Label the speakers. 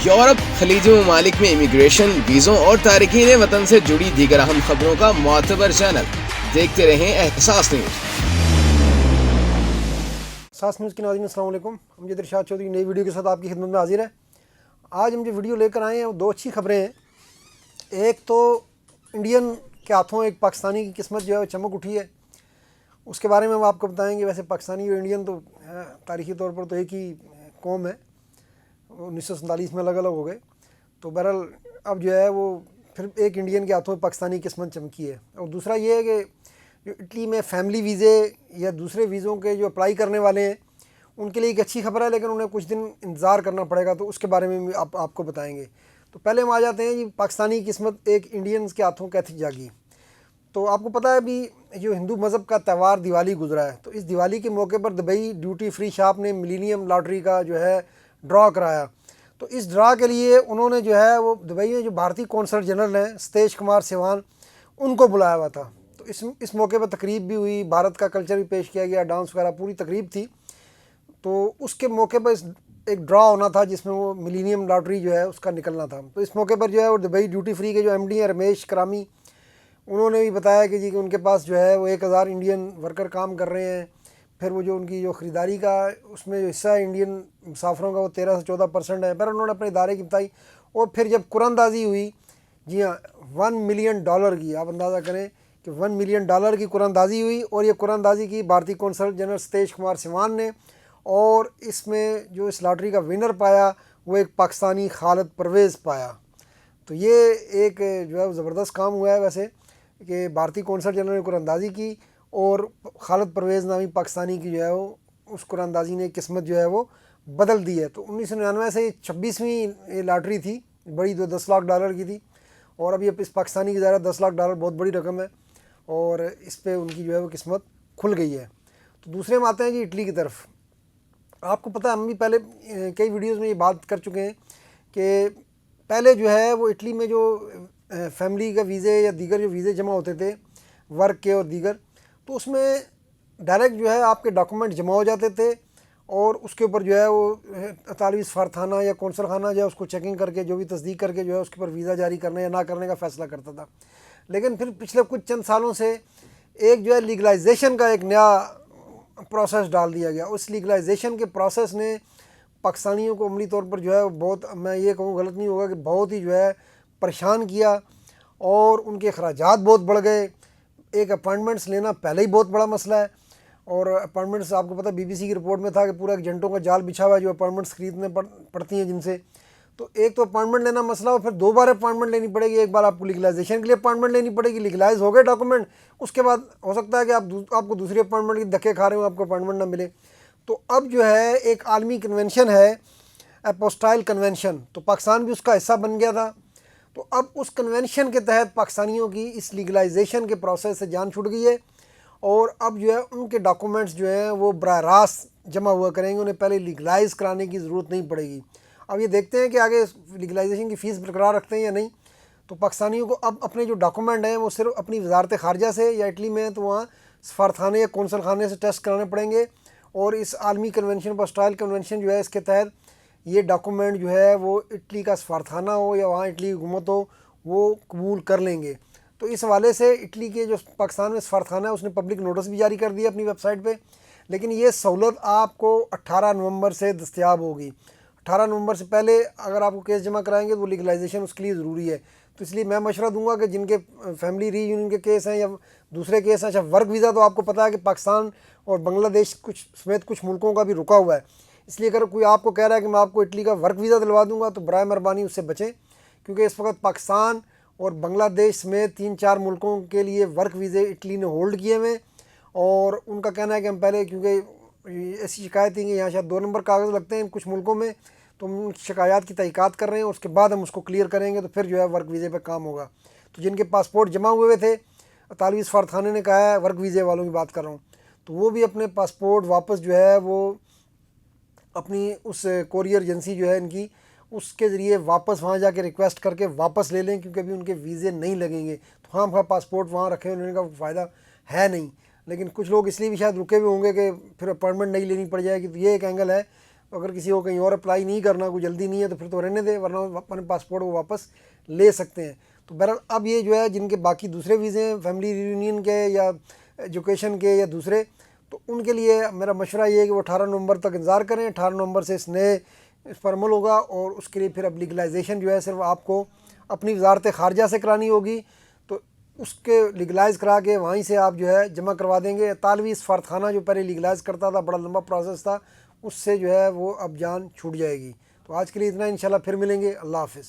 Speaker 1: Europe خلیجی ممالک میں امیگریشن، ویزوں اور تارکین وطن سے جڑی دیگر اہم خبروں کا معتبر چینل. دیکھتے رہیں احساس نیوز.
Speaker 2: احساس نیوز کے ناظرین السلام علیکم. امجد ارشاد چودھری نئی ویڈیو کے ساتھ آپ کی خدمت میں حاضر ہے. آج ہم جو ویڈیو لے کر آئے ہیں وہ دو اچھی خبریں ہیں. ایک تو انڈین کے ہاتھوں ایک پاکستانی کی قسمت جو ہے وہ چمک اٹھی ہے، اس کے بارے میں ہم آپ کو بتائیں گے. ویسے پاکستانی اور انڈین تو تاریخی طور پر تو ایک ہی قوم ہے، 1947 میں الگ الگ ہو گئے. تو بہرحال اب جو ہے وہ پھر ایک انڈین کے ہاتھوں پاکستانی قسمت چمکی ہے. اور دوسرا یہ ہے کہ جو اٹلی میں فیملی ویزے یا دوسرے ویزوں کے جو اپلائی کرنے والے ہیں ان کے لیے ایک اچھی خبر ہے، لیکن انہیں کچھ دن انتظار کرنا پڑے گا، تو اس کے بارے میں بھی آپ کو بتائیں گے. تو پہلے ہم آ جاتے ہیں جی پاکستانی قسمت ایک انڈینز کے ہاتھوں کیسے جاگی. تو آپ کو پتہ ہے ابھی جو ہندو مذہب کا تہوار دیوالی گزرا ہے، تو اس دیوالی کے موقع پر دبئی ڈیوٹی فری شاپ نے ملینیم لاٹری کا جو ہے ڈرا کرایا. تو اس ڈرا کے لیے انہوں نے جو ہے وہ دبئی میں جو بھارتی کونسل جنرل ہیں ستیش کمار سیوان ان کو بلایا ہوا تھا. تو اس موقع پر تقریب بھی ہوئی، بھارت کا کلچر بھی پیش کیا گیا، ڈانس وغیرہ پوری تقریب تھی. تو اس کے موقع پر ایک ڈرا ہونا تھا جس میں وہ ملینیم لاٹری جو ہے اس کا نکلنا تھا. تو اس موقع پر جو ہے وہ دبئی ڈیوٹی فری کے جو ایم ڈی ہیں رمیش کرامی، انہوں نے بھی بتایا کہ جی کہ ان کے پاس جو ہے وہ 1000 انڈین ورکر کام کر رہے ہیں. پھر وہ جو ان کی جو خریداری کا اس میں جو حصہ ہے انڈین مسافروں کا وہ 13 سے 14% ہے. پر انہوں نے اپنے ادارے کی بتائی. اور پھر جب قرآن اندازی ہوئی، جی ہاں $1 ملین کی، آپ اندازہ کریں کہ $1 ملین کی قرآن اندازی ہوئی. اور یہ قرآن اندازی کی بھارتی کونسل جنرل ستیش کمار سیوان نے. اور اس میں جو اس لاٹری کا ونر پایا وہ ایک پاکستانی خالد پرویز پایا. تو یہ ایک جو ہے وہ زبردست کام ہوا ہے ویسے کہ بھارتی کونسل جنرل نے قرآن اندازی کی اور خالد پرویز نامی پاکستانی کی جو ہے وہ اس قرآن اندازی نے قسمت جو ہے وہ بدل دی ہے. تو 1999 سے 26ویں لاٹری تھی، بڑی $10 لاکھ کی تھی. اور ابھی اس پاکستانی کی ظاہر $10 لاکھ بہت بڑی رقم ہے، اور اس پہ ان کی جو ہے وہ قسمت کھل گئی ہے. تو دوسرے ہم آتے ہیں جی اٹلی کی طرف. آپ کو پتہ ہے ہم بھی پہلے کئی ویڈیوز میں یہ بات کر چکے ہیں کہ پہلے جو ہے وہ اٹلی میں جو فیملی کا ویزے یا دیگر جو ویزے جمع ہوتے تھے ورک کے اور دیگر، تو اس میں ڈائریکٹ جو ہے آپ کے ڈاکومنٹ جمع ہو جاتے تھے اور اس کے اوپر جو ہے وہ اطالوی سفارتخانہ یا کونسل خانہ جو ہے اس کو چیکنگ کر کے جو بھی تصدیق کر کے جو ہے اس کے اوپر ویزا جاری کرنے یا نہ کرنے کا فیصلہ کرتا تھا. لیکن پھر پچھلے کچھ چند سالوں سے ایک جو ہے لیگلائزیشن کا ایک نیا پروسیس ڈال دیا گیا. اس لیگلائزیشن کے پروسیس نے پاکستانیوں کو عملی طور پر جو ہے بہت، میں یہ کہوں غلط نہیں ہوگا کہ بہت ہی جو ہے پریشان کیا، اور ان کے اخراجات بہت بڑھ گئے. ایک اپائنٹمنٹس لینا پہلے ہی بہت بڑا مسئلہ ہے، اور اپائنٹمنٹس آپ کو پتہ بی بی سی کی رپورٹ میں تھا کہ پورا ایجنٹوں کا جال بچھا ہوا ہے جو اپائنٹمنٹس خریدنے پڑتی ہیں جن سے. تو ایک تو اپائنٹمنٹ لینا مسئلہ، اور پھر 2 بار اپائنٹمنٹ لینی پڑے گی. ایک بار آپ کو لیگلائزیشن کے لیے اپائنٹمنٹ لینی پڑے گی، لیگلائز ہو گئے ڈاکومنٹ، اس کے بعد ہو سکتا ہے کہ آپ کو دوسری اپائنٹمنٹ کی دھکے کھا رہے ہوں، آپ کو اپائنٹمنٹ نہ ملے. تو اب جو ہے ایک عالمی کنونشن ہے اپوسٹائل کنونشن، تو پاکستان بھی اس کا حصہ بن گیا تھا. تو اب اس کنونشن کے تحت پاکستانیوں کی اس لیگلائزیشن کے پروسیس سے جان چھوٹ گئی ہے، اور اب جو ہے ان کے ڈاکومنٹس جو ہیں وہ براہ راست جمع ہوا کریں گے، انہیں پہلے لیگلائز کرانے کی ضرورت نہیں پڑے گی. اب یہ دیکھتے ہیں کہ آگے لیگلائزیشن کی فیس برقرار رکھتے ہیں یا نہیں. تو پاکستانیوں کو اب اپنے جو ڈاکومنٹ ہیں وہ صرف اپنی وزارت خارجہ سے، یا اٹلی میں تو وہاں سفارتخانے یا کونسل خانے سے ٹیسٹ کرانے پڑیں گے. اور اس عالمی کنونشن اپوسٹائل کنونشن جو ہے اس کے تحت یہ ڈاکومنٹ جو ہے وہ اٹلی کا سفارتخانہ ہو یا وہاں اٹلی کی حکومت ہو وہ قبول کر لیں گے. تو اس حوالے سے اٹلی کے جو پاکستان میں سفارتخانہ ہے اس نے پبلک نوٹس بھی جاری کر دیا اپنی ویب سائٹ پہ. لیکن یہ سہولت آپ کو 18 نومبر سے دستیاب ہوگی. 18 نومبر سے پہلے اگر آپ کو کیس جمع کرائیں گے تو وہ لیگلائزیشن اس کے لیے ضروری ہے. تو اس لیے میں مشورہ دوں گا کہ جن کے فیملی ری یونین کے کیس ہیں یا دوسرے کیس ہیں. اچھا ورک ویزا تو آپ کو پتہ ہے کہ پاکستان اور بنگلہ دیش سمیت کچھ ملکوں کا بھی رکا ہوا ہے. اس لیے اگر کوئی آپ کو کہہ رہا ہے کہ میں آپ کو اٹلی کا ورک ویزا دلوا دوں گا تو برائے مہربانی اس سے بچیں، کیونکہ اس وقت پاکستان اور بنگلہ دیش سمیت 3-4 ملکوں کے لیے ورک ویزے اٹلی نے ہولڈ کیے ہوئے. اور ان کا کہنا ہے کہ ہم پہلے، کیونکہ ایسی شکایت تھی کہ یہاں شاید 2 نمبر کاغذ لگتے ہیں کچھ ملکوں میں، تو ہم شکایات کی تحقیقات کر رہے ہیں، اس کے بعد ہم اس کو کلیئر کریں گے تو پھر جو ہے ورک ویزے پہ کام ہوگا. تو جن کے پاسپورٹ جمع ہوئے تھے، اطالوی سفارتخانے نے کہا ہے، ورک ویزے والوں کی بات کر رہا ہوں، تو وہ بھی اپنے پاسپورٹ واپس جو ہے وہ اپنی اس کوریئر ایجنسی جو ہے ان کی، اس کے ذریعے واپس وہاں جا کے ریکویسٹ کر کے واپس لے لیں، کیونکہ ابھی ان کے ویزے نہیں لگیں گے. تو ہاں پاسپورٹ وہاں رکھے ہونے کا فائدہ ہے نہیں. لیکن کچھ لوگ اس لیے بھی شاید رکے ہوئے ہوں گے کہ پھر اپائنٹمنٹ نہیں لینی پڑ جائے گی. تو یہ ایک اینگل ہے. اگر کسی کو کہیں اور اپلائی نہیں کرنا، کوئی جلدی نہیں ہے، تو پھر تو رہنے دیں، ورنہ اپنے پاسپورٹ کو واپس لے سکتے ہیں۔ تو بہرحال اب یہ جو ہے جن کے باقی دوسرے ویزے ہیں، فیملی ریونین کے یا ایجوکیشن کے یا دوسرے، تو ان کے لیے میرا مشورہ یہ ہے کہ وہ 18 نومبر تک انتظار کریں۔ 18 نومبر سے اس پر عمل ہوگا، اور اس کے لیے پھر اب لیگلائزیشن جو ہے صرف آپ کو اپنی وزارت خارجہ سے کرانی ہوگی، تو اس کے لیگلائز کرا کے وہیں سے آپ جو ہے جمع کروا دیں گے۔ اطالوی سفارتخانہ جو پہلے لیگلائز کرتا تھا، بڑا لمبا پروسیس تھا، اس سے جو ہے وہ اب جان چھوٹ جائے گی۔ تو آج کے لیے اتنا، انشاءاللہ پھر ملیں گے۔ اللہ حافظ۔